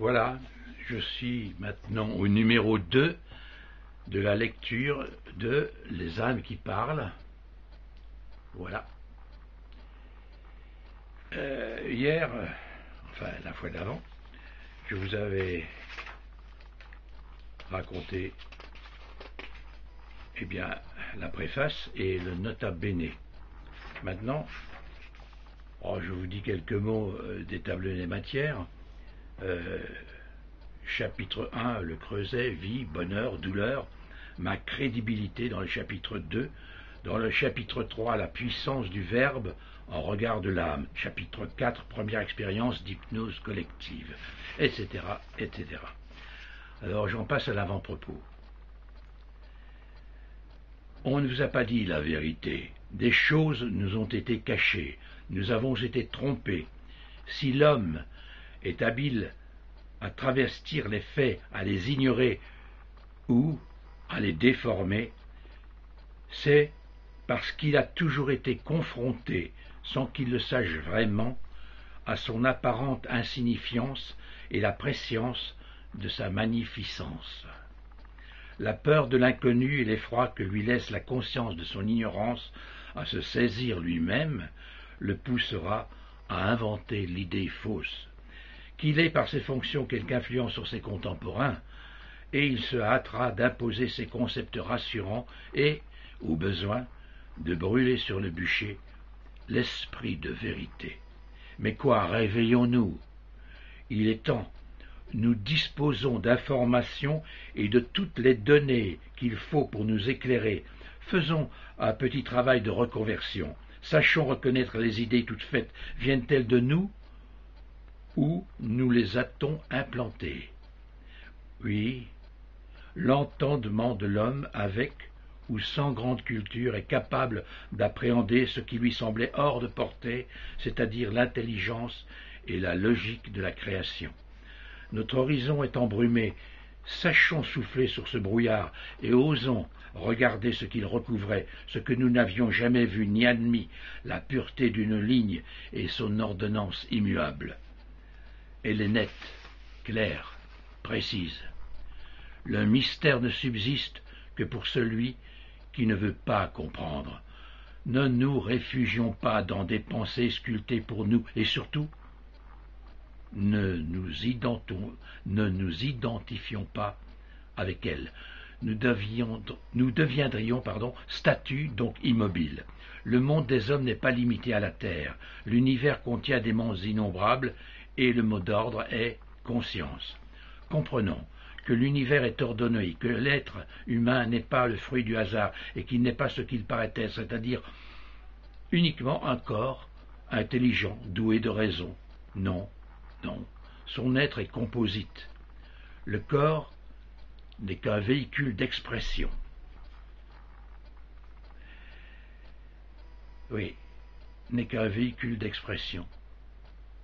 Voilà, je suis maintenant au numéro 2 de la lecture de Les âmes qui parlent. Voilà. Hier, enfin la fois d'avant, je vous avais raconté la préface et le nota bene. Maintenant, je vous dis quelques mots des tables des matières. Chapitre 1, le creuset, vie, bonheur, douleur, ma crédibilité dans le chapitre 2, dans le chapitre 3, la puissance du verbe en regard de l'âme, chapitre 4, première expérience d'hypnose collective, etc., etc. Alors j'en passe à l'avant-propos. On ne vous a pas dit la vérité, des choses nous ont été cachées, nous avons été trompés. Si l'homme est habile à travestir les faits, à les ignorer ou à les déformer, c'est parce qu'il a toujours été confronté, sans qu'il le sache vraiment, à son apparente insignifiance et la prescience de sa magnificence. La peur de l'inconnu et l'effroi que lui laisse la conscience de son ignorance à se saisir lui-même le poussera à inventer l'idée fausse qu'il ait par ses fonctions quelque influence sur ses contemporains, et il se hâtera d'imposer ses concepts rassurants et, au besoin, de brûler sur le bûcher l'esprit de vérité. Mais quoi, réveillons-nous? Il est temps. Nous disposons d'informations et de toutes les données qu'il faut pour nous éclairer. Faisons un petit travail de reconversion. Sachons reconnaître les idées toutes faites. Viennent-elles de nous ou nous les a-t-on implantées? Oui, l'entendement de l'homme avec ou sans grande culture est capable d'appréhender ce qui lui semblait hors de portée, c'est-à-dire l'intelligence et la logique de la création. Notre horizon est embrumé, sachons souffler sur ce brouillard et osons regarder ce qu'il recouvrait, ce que nous n'avions jamais vu ni admis, la pureté d'une ligne et son ordonnance immuable. Elle est nette, claire, précise. Le mystère ne subsiste que pour celui qui ne veut pas comprendre. Ne nous réfugions pas dans des pensées sculptées pour nous, et surtout, ne nous identifions pas avec elles. Nous deviendrions statues, donc immobiles. Le monde des hommes n'est pas limité à la terre. L'univers contient des mondes innombrables, et le mot d'ordre est conscience. Comprenons que l'univers est ordonné, que l'être humain n'est pas le fruit du hasard et qu'il n'est pas ce qu'il paraît être, c'est-à-dire uniquement un corps intelligent, doué de raison. Non, non, son être est composite. Le corps n'est qu'un véhicule d'expression. Oui, n'est qu'un véhicule d'expression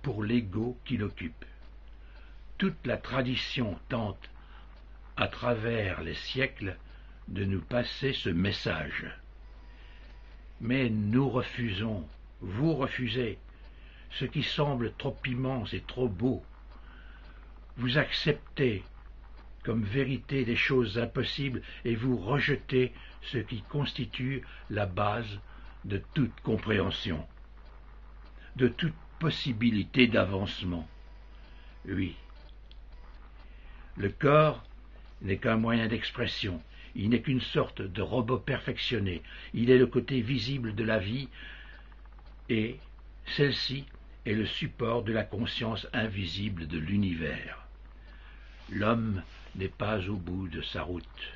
pour l'ego qui l'occupe. Toute la tradition tente, à travers les siècles, de nous passer ce message. Mais nous refusons, vous refusez, ce qui semble trop immense et trop beau. Vous acceptez comme vérité des choses impossibles et vous rejetez ce qui constitue la base de toute compréhension, de toute possibilité d'avancement. Oui, le corps n'est qu'un moyen d'expression, il n'est qu'une sorte de robot perfectionné, il est le côté visible de la vie et celle-ci est le support de la conscience invisible de l'univers. L'homme n'est pas au bout de sa route.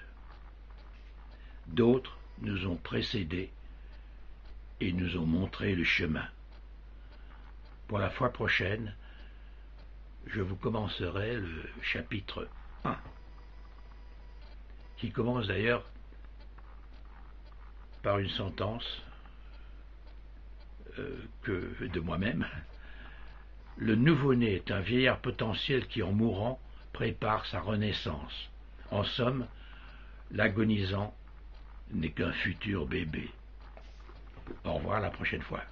D'autres nous ont précédés et nous ont montré le chemin. Pour la fois prochaine, je vous commencerai le chapitre 1, qui commence d'ailleurs par une sentence de moi-même. Le nouveau-né est un vieillard potentiel qui, en mourant, prépare sa renaissance. En somme, l'agonisant n'est qu'un futur bébé. Au revoir la prochaine fois.